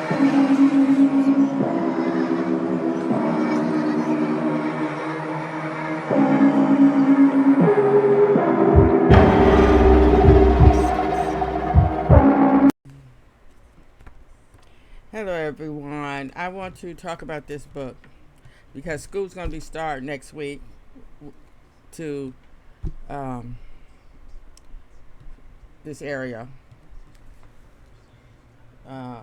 Hello, everyone. I want to talk about this book because school's going to be starting next week to um, this area. Uh,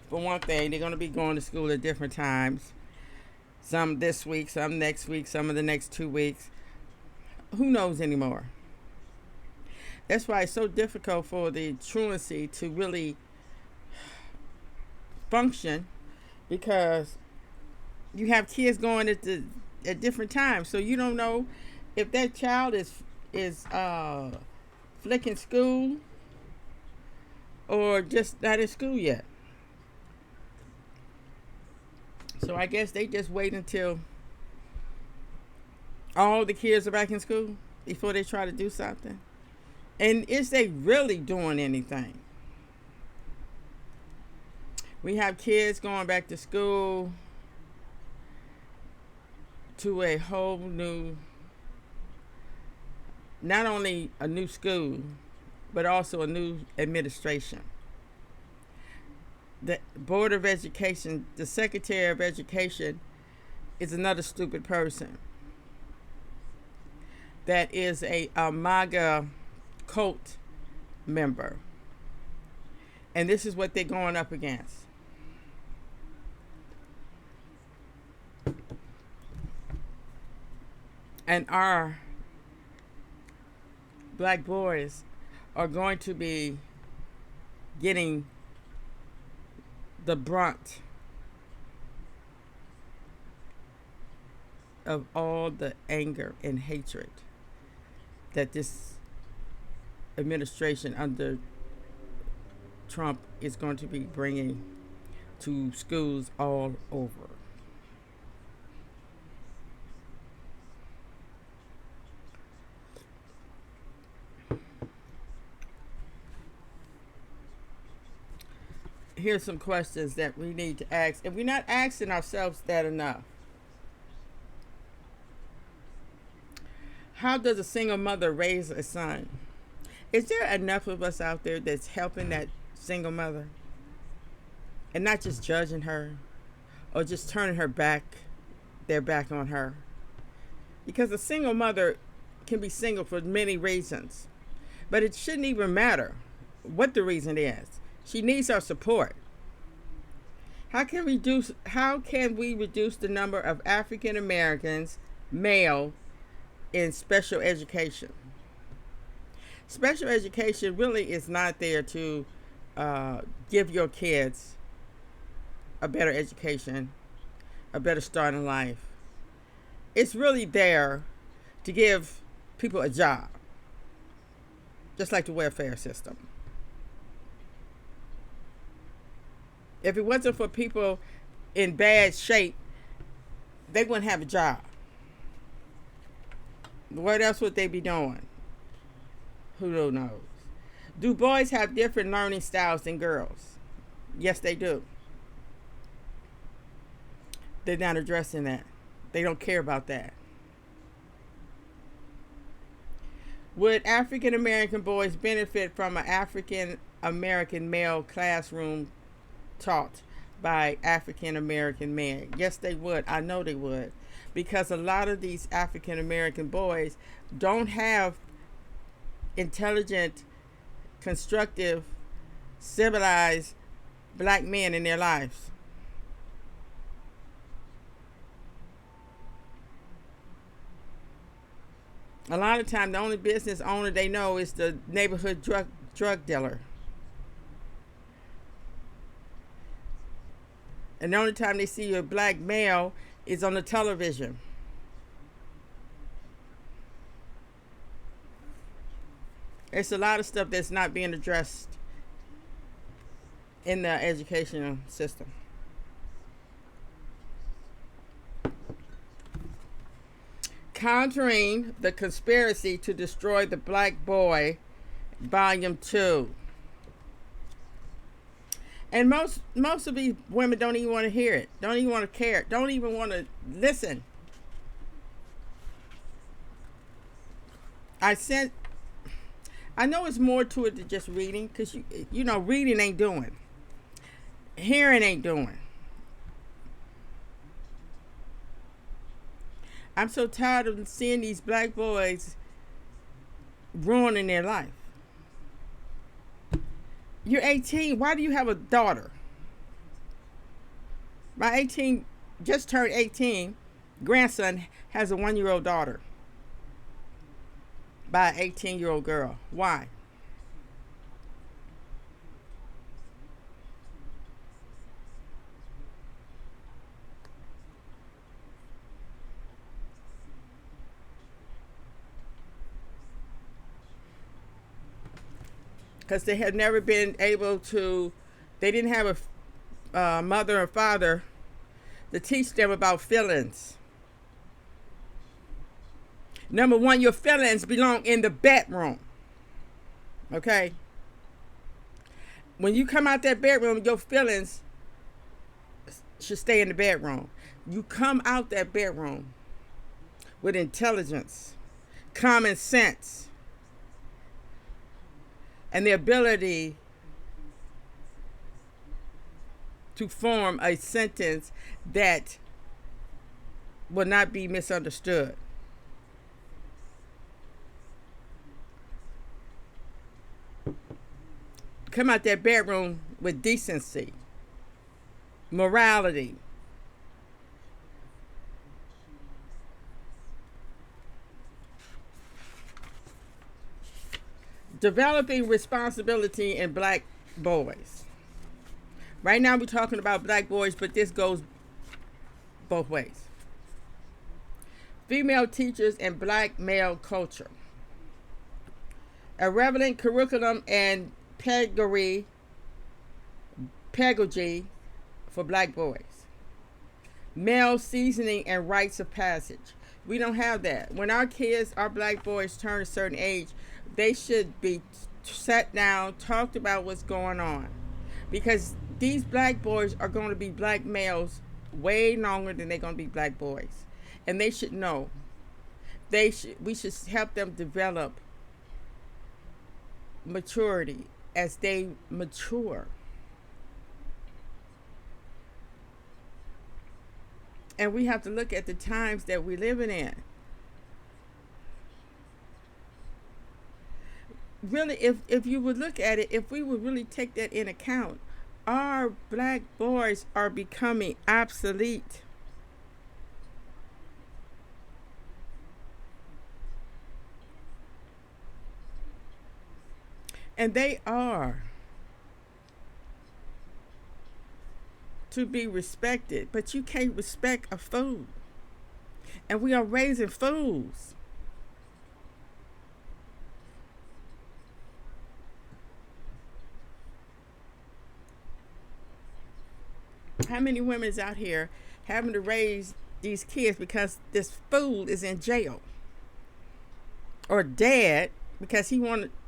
for one thing, they're going to be going to school at different times. Some this week, some next week, some of the next 2 weeks. Who knows anymore? That's why it's so difficult for the truancy to really function, because you have kids going at different times, so you don't know if that child is flicking school or just not in school yet. So I guess they just wait until all the kids are back in school before they try to do something. And is they really doing anything? We have kids going back to school to a whole new, not only a new school, but also a new administration. The Board of Education, the Secretary of Education, is another stupid person that is a MAGA cult member. And this is what they're going up against. And our black boys are going to be getting the brunt of all the anger and hatred that this administration under Trump is going to be bringing to schools all over. Here's some questions that we need to ask, and we're not asking ourselves that enough. How does a single mother raise a son? Is there enough of us out there that's helping that single mother and not just judging her or just turning their back on her? Because a single mother can be single for many reasons, but it shouldn't even matter what the reason is. She needs our support. How can we reduce the number of African Americans, male, in special education? Special education really is not there to give your kids a better education, a better start in life. It's really there to give people a job, just like the welfare system. If it wasn't for people in bad shape, they wouldn't have a job. What else would they be doing? Who knows? Do boys have different learning styles than girls? Yes, they do. They're not addressing that. They don't care about that. Would African American boys benefit from an African American male classroom taught by African American men? Yes, they would. I know they would. Because a lot of these African American boys don't have intelligent, constructive, civilized black men in their lives. A lot of time, the only business owner they know is the neighborhood drug dealer. And the only time they see a black male is on the television. It's a lot of stuff that's not being addressed in the educational system. Countering the Conspiracy to Destroy the Black Boy, Volume 2. And most of these women don't even want to hear it, don't even want to care, don't even want to listen. I sent. I know it's more to it than just reading, because you know reading ain't doing, hearing ain't doing. I'm so tired of seeing these black boys ruining their life. You're 18. Why do you have a daughter? My 18, just turned 18, grandson has a 1-year-old daughter by an 18-year-old girl. Why? Because they had never been able to, they didn't have a mother or father to teach them about feelings. Number one, your feelings belong in the bedroom. Okay? When you come out that bedroom, your feelings should stay in the bedroom. You come out that bedroom with intelligence, common sense, and the ability to form a sentence that will not be misunderstood. Come out that bedroom with decency, morality. Developing responsibility in black boys. Right now we're talking about black boys, but this goes both ways. Female teachers and black male culture. A relevant curriculum and pedagogy for black boys. Male seasoning and rites of passage. We don't have that. When our kids, our black boys turn a certain age, they should be sat down, talked about what's going on. Because these black boys are going to be black males way longer than they're going to be black boys. And they should know. We should help them develop maturity as they mature. And we have to look at the times that we're living in. Really, if you would look at it, if we would really take that in account, our black boys are becoming obsolete. And they are to be respected, but you can't respect a fool. And we are raising fools. How many women is out here having to raise these kids because this fool is in jail? Or dad, because he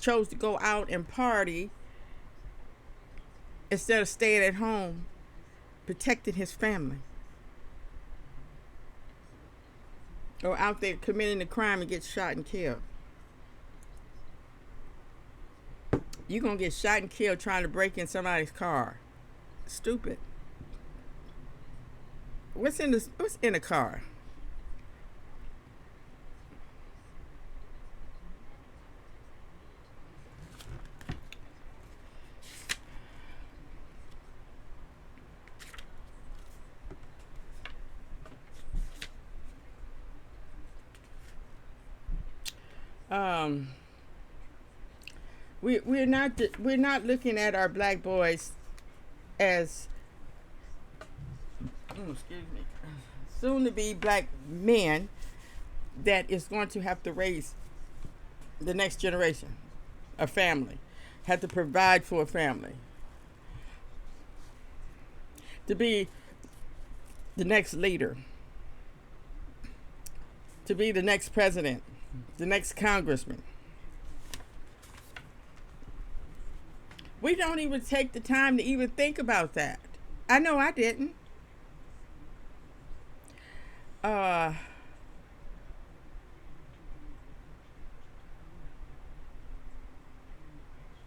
chose to go out and party instead of staying at home protecting his family. Or out there committing a crime and get shot and killed. You're going to get shot and killed trying to break in somebody's car. Stupid. What's in a car? We're not looking at our black boys as excuse me, soon to be black men that is going to have to raise the next generation, a family, have to provide for a family, to be the next leader, to be the next president, the next congressman. We don't even take the time to even think about that. I know I didn't. Uh,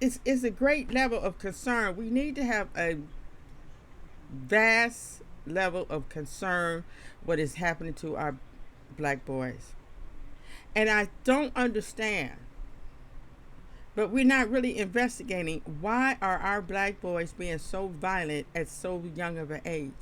it's a great level of concern. We need to have a vast level of concern what is happening to our black boys. And I don't understand, but we're not really investigating why are our black boys being so violent at so young of an age.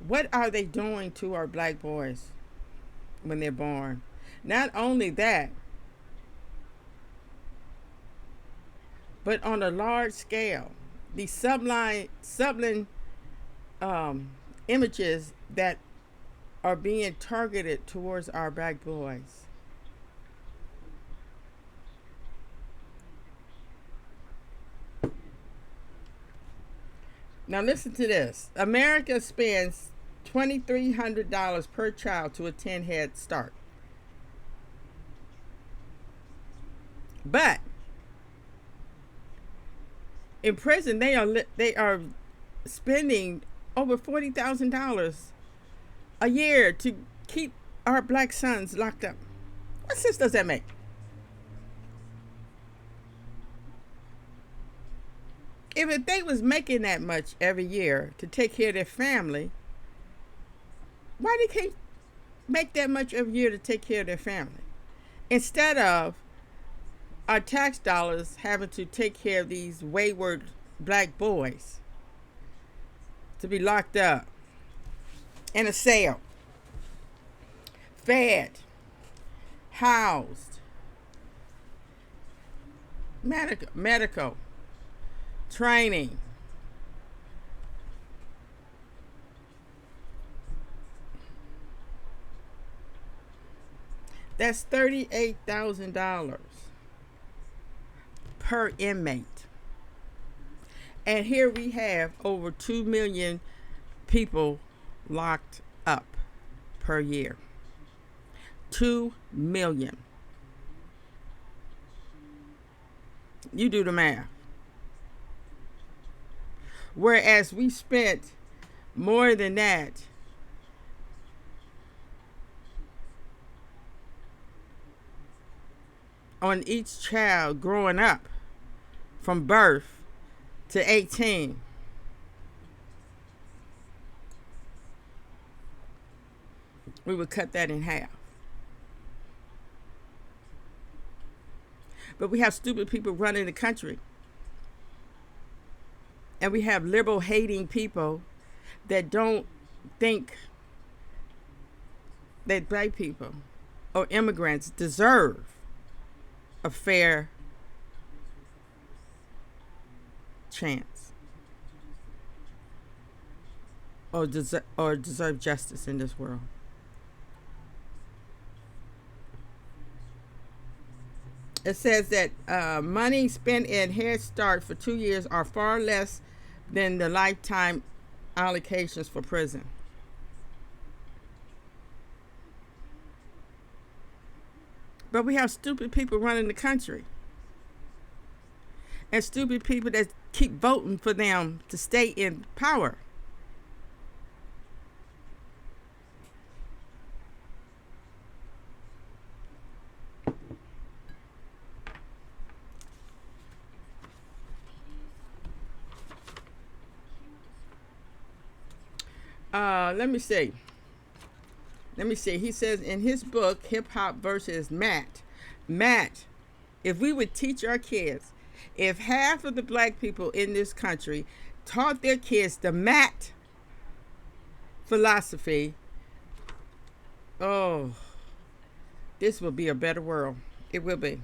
What are they doing to our black boys when they're born? Not only that, but on a large scale, the sublime images that are being targeted towards our black boys. Now listen to this. America spends $2,300 per child to attend Head Start. But in prison, they are spending over $40,000 a year to keep our black sons locked up. What sense does that make? If they was making that much every year to take care of their family, why they can't make that much every year to take care of their family? Instead of our tax dollars having to take care of these wayward black boys to be locked up in a cell, fed, housed, medical training. That's $38,000 per inmate. And here we have over 2 million people locked up per year. 2 million. You do the math. Whereas we spent more than that on each child growing up from birth to 18. We would cut that in half. But we have stupid people running the country. And we have liberal hating people that don't think that black people or immigrants deserve a fair chance or deserve justice in this world. It says that money spent in Head Start for 2 years are far less than the lifetime allocations for prison. But we have stupid people running the country. And stupid people that keep voting for them to stay in power. Let me see. He says in his book, Hip Hop versus Matt, if we would teach our kids, if half of the black people in this country taught their kids the Matt philosophy, oh, this will be a better world. It will be.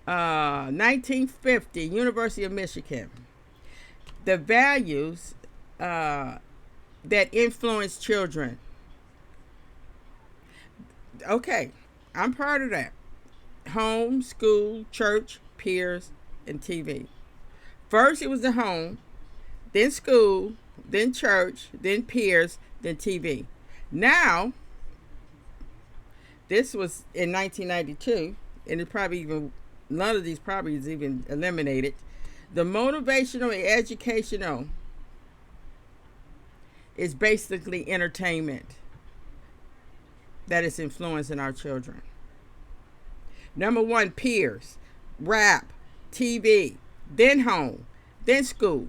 1950, University of Michigan. The values that influence children. Okay, I'm part of that. Home, school, church, peers, and TV. First, it was the home, then school, then church, then peers, then TV. Now, this was in 1992. and it probably even none of these probably is even eliminated. The motivational and educational is basically entertainment that is influencing our children. Number one, peers, rap, TV, then home, then school,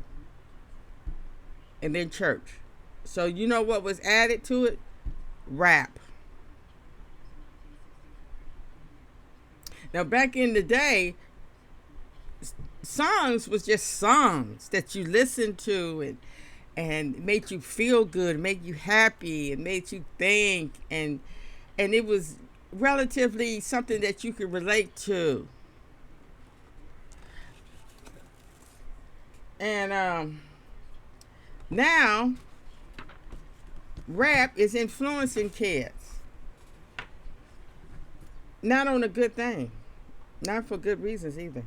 and then church. So you know what was added to it? Rap. Now back in the day, songs was just songs that you listened to and made you feel good, made you happy, and made you think, and it was relatively something that you could relate to. And now rap is influencing kids. Not on a good thing. Not for good reasons either.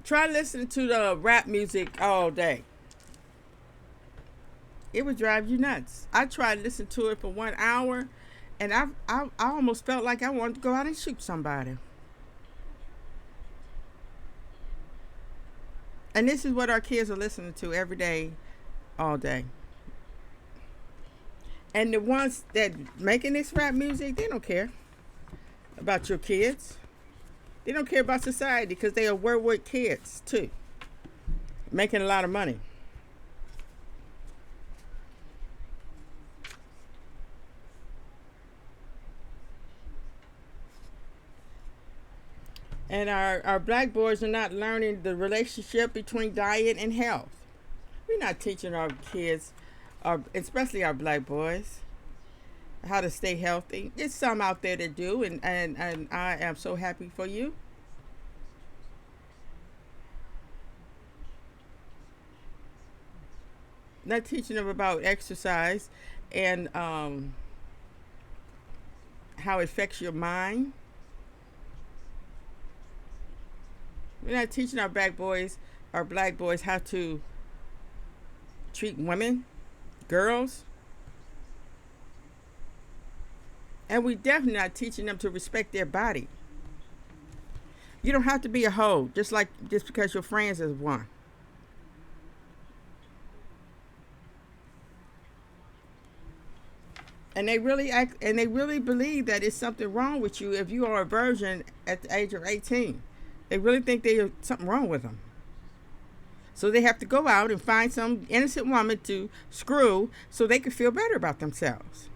Try listening to the rap music all day. It would drive you nuts. I tried listening to it for 1 hour, and I almost felt like I wanted to go out and shoot somebody. And this is what our kids are listening to every day, all day. And the ones that making this rap music, they don't care about your kids. They don't care about society because they are with kids too, making a lot of money. And our black boys are not learning the relationship between diet and health. We're not teaching our kids, especially our black boys, how to stay healthy. There's some out there that do, and I am so happy for you. Not teaching them about exercise and how it affects your mind. We're not teaching our black boys how to treat women, girls. And we definitely not teaching them to respect their body. You don't have to be a hoe just because your friends is one. And they really believe that it's something wrong with you if you are a virgin at the age of 18. They really think there's something wrong with them. So they have to go out and find some innocent woman to screw so they can feel better about themselves.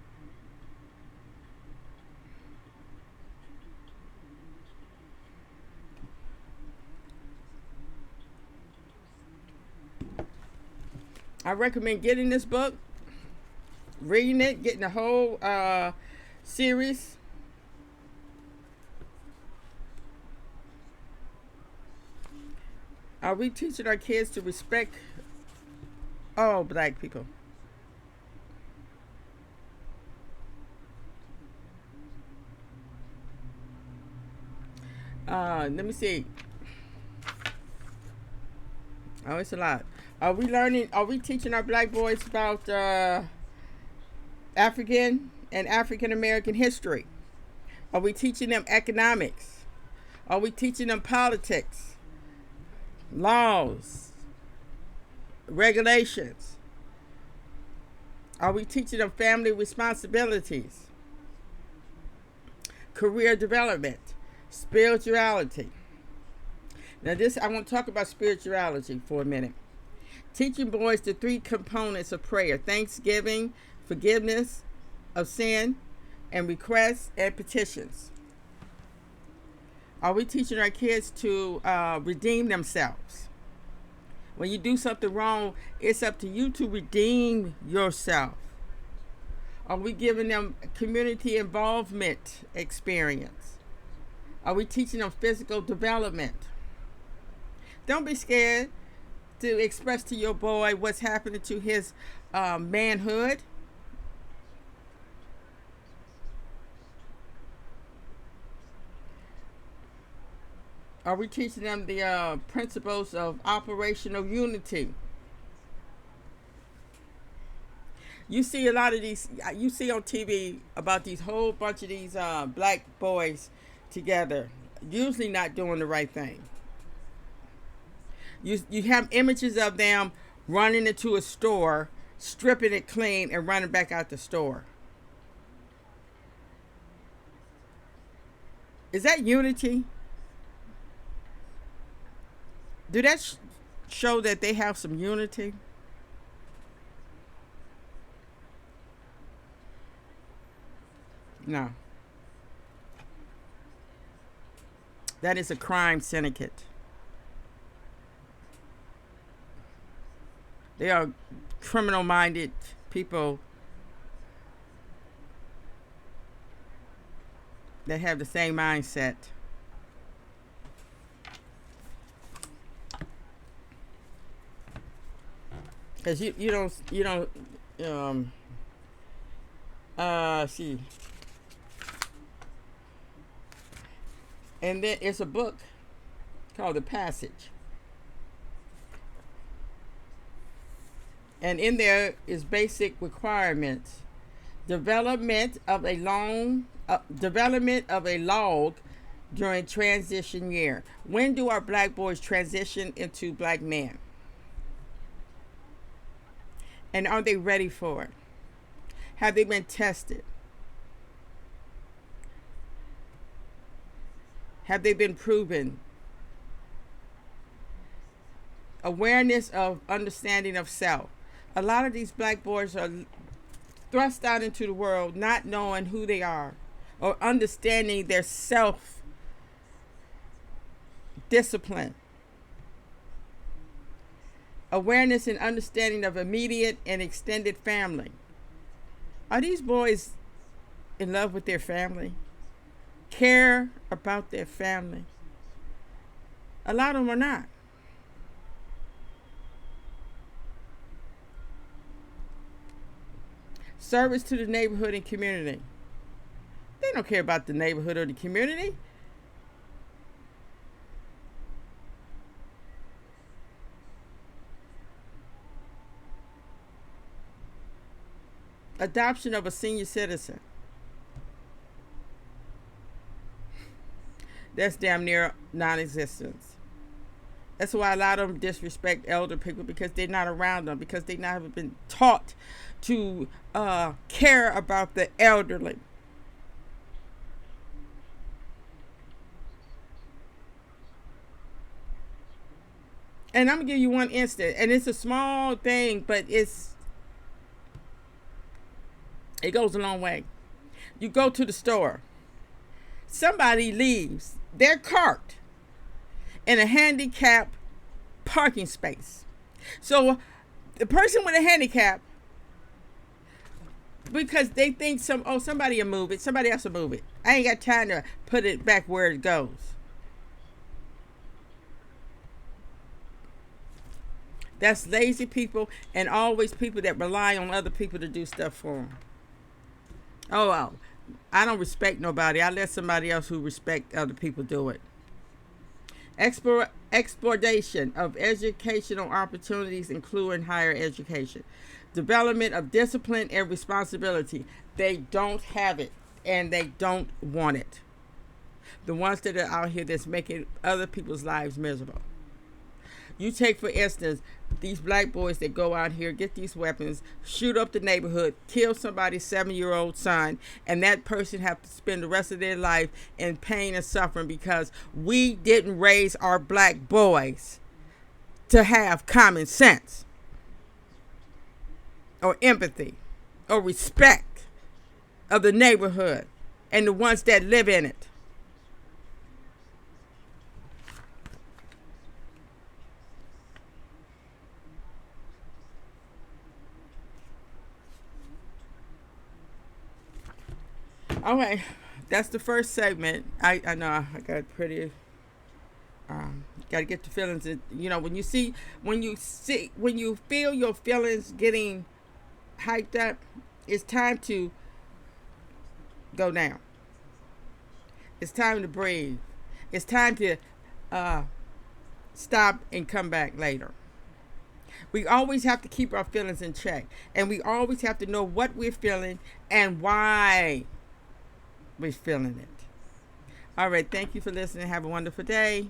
I recommend getting this book, reading it, getting the whole series. Are we teaching our kids to respect all black people? Let me see. Oh, it's a lot. Are we teaching our black boys about African and African American history? Are we teaching them economics? Are we teaching them politics, laws, regulations? Are we teaching them family responsibilities, career development, spirituality? Now I want to talk about spirituality for a minute. Teaching boys the 3 components of prayer: thanksgiving, forgiveness of sin, and requests and petitions. Are we teaching our kids to redeem themselves? When you do something wrong, it's up to you to redeem yourself. Are we giving them community involvement experience? Are we teaching them physical development? Don't be scared to express to your boy what's happening to his manhood. Are we teaching them the principles of operational unity? You see a lot of these. You see on TV about these whole bunch of these black boys together, usually not doing the right thing. You have images of them running into a store, stripping it clean, and running back out the store. Is that unity? Do that show that they have some unity? No. That is a crime syndicate. They are criminal minded people that have the same mindset. Because you don't um see. And then it's a book called The Passage. And in there is basic requirements. Development of a log during transition year. When do our black boys transition into black men? And are they ready for it? Have they been tested? Have they been proven? Awareness of understanding of self. A lot of these black boys are thrust out into the world not knowing who they are or understanding their self discipline. Awareness and understanding of immediate and extended family. Are these boys in love with their family? Care about their family? A lot of them are not. Service to the neighborhood and community. They don't care about the neighborhood or the community. Adoption of a senior citizen. That's damn near non-existence. That's why a lot of them disrespect elder people, because they're not around them, because they not been taught to care about the elderly. And I'm gonna give you one instant, and it's a small thing, but it goes a long way. You go to the store, somebody leaves their cart in a handicap parking space. So the person with a handicap, because they think somebody will move it, somebody else will move it. I ain't got time to put it back where it goes. That's lazy people, and always people that rely on other people to do stuff for them. Oh, well, I don't respect nobody. I let somebody else who respect other people do it. Exploitation of educational opportunities, including higher education. Development of discipline and responsibility. They don't have it, and they don't want it. The ones that are out here that's making other people's lives miserable. You take, for instance, these black boys that go out here, get these weapons, shoot up the neighborhood, kill somebody's 7-year-old son, and that person have to spend the rest of their life in pain and suffering because we didn't raise our black boys to have common sense or empathy or respect of the neighborhood and the ones that live in it. Okay, that's the first segment. I know I got pretty. Got to get the feelings. When you feel your feelings getting hyped up, it's time to go down. It's time to breathe. It's time to stop and come back later. We always have to keep our feelings in check. And we always have to know what we're feeling and why we're feeling it. All right. Thank you for listening. Have a wonderful day.